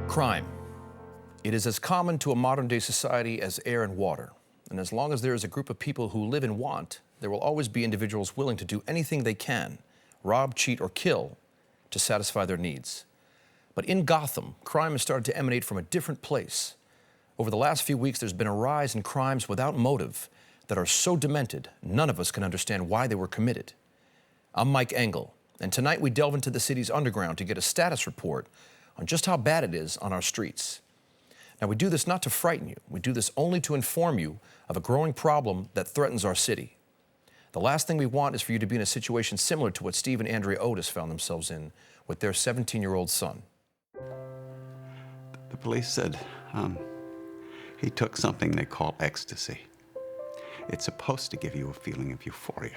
Crime. It is as common to a modern-day society as air and water. And as long as there is a group of people who live in want, there will always be individuals willing to do anything they can, rob, cheat, or kill, to satisfy their needs. But in Gotham, crime has started to emanate from a different place. Over the last few weeks, there's been a rise in crimes without motive that are so demented, none of us can understand why they were committed. I'm Mike Engel, and tonight we delve into the city's underground to get a status report on just how bad it is on our streets. Now, we do this not to frighten you. We do this only to inform you of a growing problem that threatens our city. The last thing we want is for you to be in a situation similar to what Steve and Andrea Otis found themselves in with their 17-year-old son. The police said he took something they call ecstasy. It's supposed to give you a feeling of euphoria.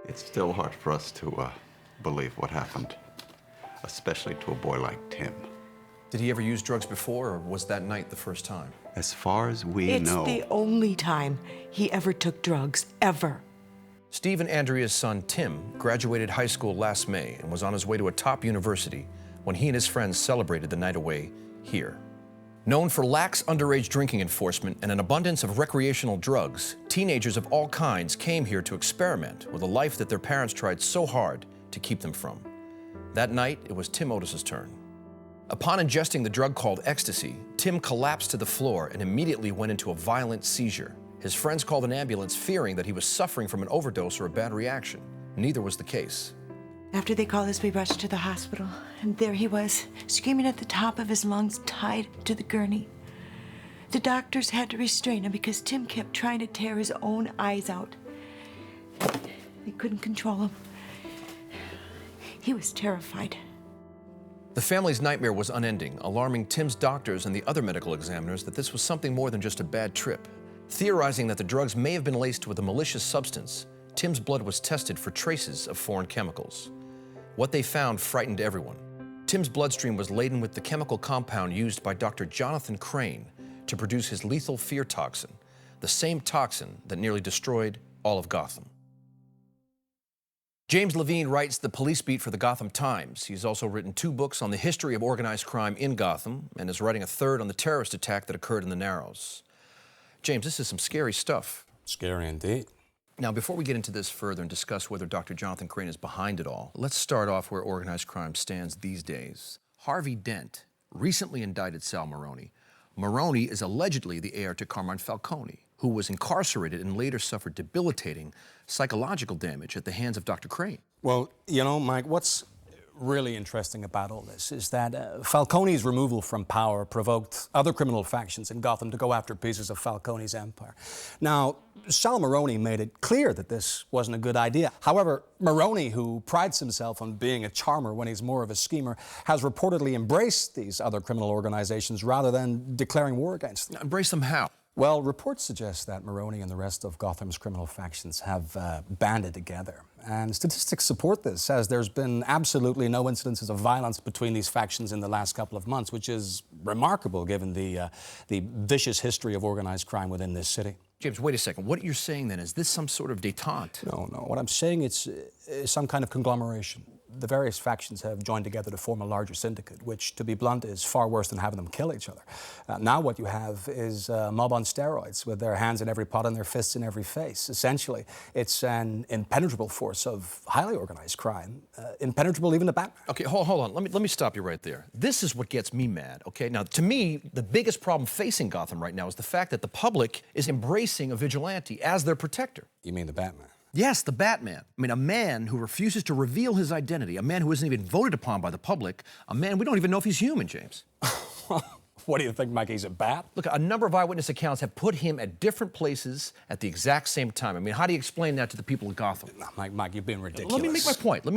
It's still hard for us to believe what happened, especially to a boy like Tim. Did he ever use drugs before, or was that night the first time? As far as we know... It's the only time he ever took drugs, ever. Steve and Andrea's son, Tim, graduated high school last May and was on his way to a top university when he and his friends celebrated the night away here. Known for lax underage drinking enforcement and an abundance of recreational drugs, teenagers of all kinds came here to experiment with a life that their parents tried so hard to keep them from. That night, it was Tim Otis's turn. Upon ingesting the drug called ecstasy, Tim collapsed to the floor and immediately went into a violent seizure. His friends called an ambulance, fearing that he was suffering from an overdose or a bad reaction. Neither was the case. After they called us, we rushed to the hospital, and there he was, screaming at the top of his lungs, tied to the gurney. The doctors had to restrain him because Tim kept trying to tear his own eyes out. They couldn't control him. He was terrified. The family's nightmare was unending, alarming Tim's doctors and the other medical examiners that this was something more than just a bad trip. Theorizing that the drugs may have been laced with a malicious substance, Tim's blood was tested for traces of foreign chemicals. What they found frightened everyone. Tim's bloodstream was laden with the chemical compound used by Dr. Jonathan Caine to produce his lethal fear toxin, the same toxin that nearly destroyed all of Gotham. James Levine writes the police beat for the Gotham Times. He's also written 2 books on the history of organized crime in Gotham and is writing a 3rd on the terrorist attack that occurred in the Narrows. James, this is some scary stuff. Scary indeed. Now, before we get into this further and discuss whether Dr. Jonathan Caine is behind it all, let's start off where organized crime stands these days. Harvey Dent recently indicted Sal Maroni. Maroni is allegedly the heir to Carmine Falcone, who was incarcerated and later suffered debilitating psychological damage at the hands of Dr. Caine. Well, you know, Mike, what's really interesting about all this is that Falcone's removal from power provoked other criminal factions in Gotham to go after pieces of Falcone's empire. Now, Sal Maroni made it clear that this wasn't a good idea. However, Maroni, who prides himself on being a charmer when he's more of a schemer, has reportedly embraced these other criminal organizations rather than declaring war against them. Embrace them how? Well, reports suggest that Maroni and the rest of Gotham's criminal factions have banded together. And statistics support this, as there's been absolutely no incidences of violence between these factions in the last couple of months, which is remarkable given the vicious history of organized crime within this city. James, wait a second. What you're saying then, is this some sort of détente? No. What I'm saying is some kind of conglomeration. The various factions have joined together to form a larger syndicate, which, to be blunt, is far worse than having them kill each other. Now what you have is a mob on steroids, with their hands in every pot and their fists in every face. Essentially, it's an impenetrable force of highly organized crime, impenetrable even to Batman. Okay, hold on. Let me stop you right there. This is what gets me mad, okay? Now, to me, the biggest problem facing Gotham right now is the fact that the public is embracing a vigilante as their protector. You mean the Batman? Yes, the Batman. I mean, a man who refuses to reveal his identity, a man who isn't even voted upon by the public, a man we don't even know if he's human, James. What do you think, Mike? He's a bat? Look, a number of eyewitness accounts have put him at different places at the exact same time. I mean, how do you explain that to the people of Gotham? No, Mike, you've been ridiculous. Let me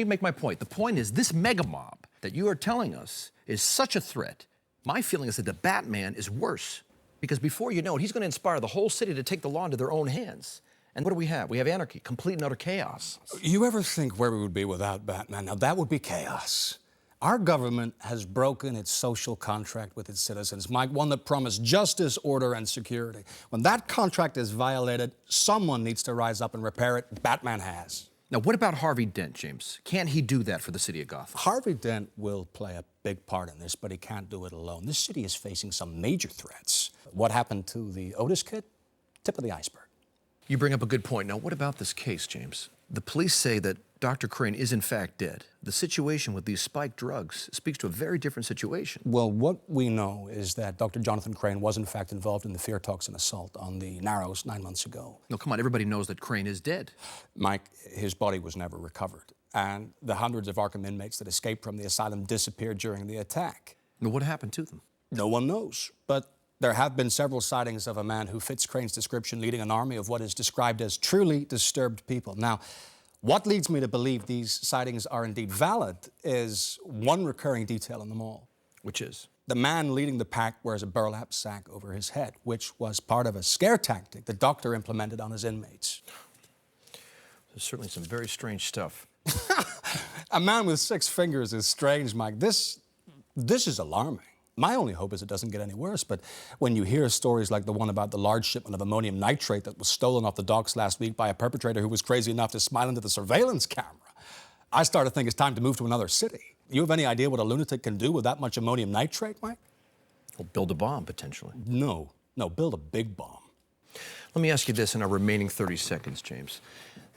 make my point. The point is, this mega mob that you are telling us is such a threat. My feeling is that the Batman is worse, because before you know it, he's going to inspire the whole city to take the law into their own hands. And what do we have? We have anarchy, complete and utter chaos. You ever think where we would be without Batman? Now, that would be chaos. Our government has broken its social contract with its citizens, Mike, one that promised justice, order, and security. When that contract is violated, someone needs to rise up and repair it. Batman has. Now, what about Harvey Dent, James? Can't he do that for the city of Gotham? Harvey Dent will play a big part in this, but he can't do it alone. This city is facing some major threats. What happened to the Otis kid? Tip of the iceberg. You bring up a good point. Now, what about this case, James? The police say that Dr. Caine is in fact dead. The situation with these spiked drugs speaks to a very different situation. Well, what we know is that Dr. Jonathan Caine was in fact involved in the fear toxin assault on the Narrows 9 months ago. No, come on, everybody knows that Caine is dead. Mike, his body was never recovered, and the hundreds of Arkham inmates that escaped from the asylum disappeared during the attack. Now, what happened to them? No one knows, but there have been several sightings of a man who fits Crane's description leading an army of what is described as truly disturbed people. Now, what leads me to believe these sightings are indeed valid is one recurring detail in them all. Which is? The man leading the pack wears a burlap sack over his head, which was part of a scare tactic the doctor implemented on his inmates. There's certainly some very strange stuff. A man with 6 fingers is strange, Mike. This is alarming. My only hope is it doesn't get any worse, but when you hear stories like the one about the large shipment of ammonium nitrate that was stolen off the docks last week by a perpetrator who was crazy enough to smile into the surveillance camera, I start to think it's time to move to another city. You have any idea what a lunatic can do with that much ammonium nitrate, Mike? Well, build a bomb, potentially. No, build a big bomb. Let me ask you this in our remaining 30 seconds, James.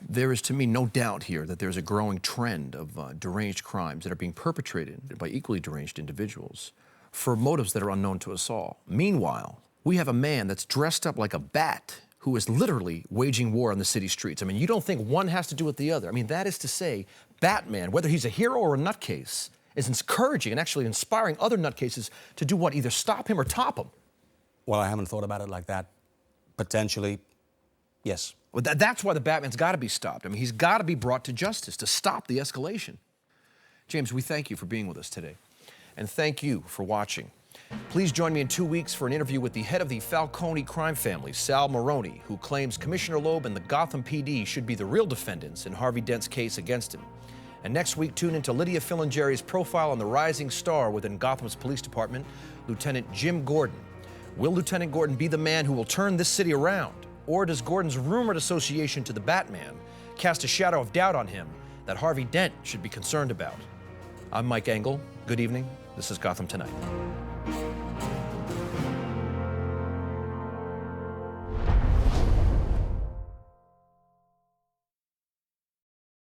There is, to me, no doubt here that there's a growing trend of deranged crimes that are being perpetrated by equally deranged individuals for motives that are unknown to us all. Meanwhile, we have a man that's dressed up like a bat who is literally waging war on the city streets. I mean, you don't think one has to do with the other. I mean, that is to say, Batman, whether he's a hero or a nutcase, is encouraging and actually inspiring other nutcases to do what? Either stop him or top him. Well, I haven't thought about it like that. Potentially, yes. Well, that's why the Batman's got to be stopped. I mean, he's got to be brought to justice to stop the escalation. James, we thank you for being with us today. And thank you for watching. Please join me in 2 weeks for an interview with the head of the Falcone crime family, Sal Maroni, who claims Commissioner Loeb and the Gotham PD should be the real defendants in Harvey Dent's case against him. And next week, tune into Lydia Filingeri's profile on the rising star within Gotham's police department, Lieutenant Jim Gordon. Will Lieutenant Gordon be the man who will turn this city around? Or does Gordon's rumored association to the Batman cast a shadow of doubt on him that Harvey Dent should be concerned about? I'm Mike Engel. Good evening. This is Gotham Tonight.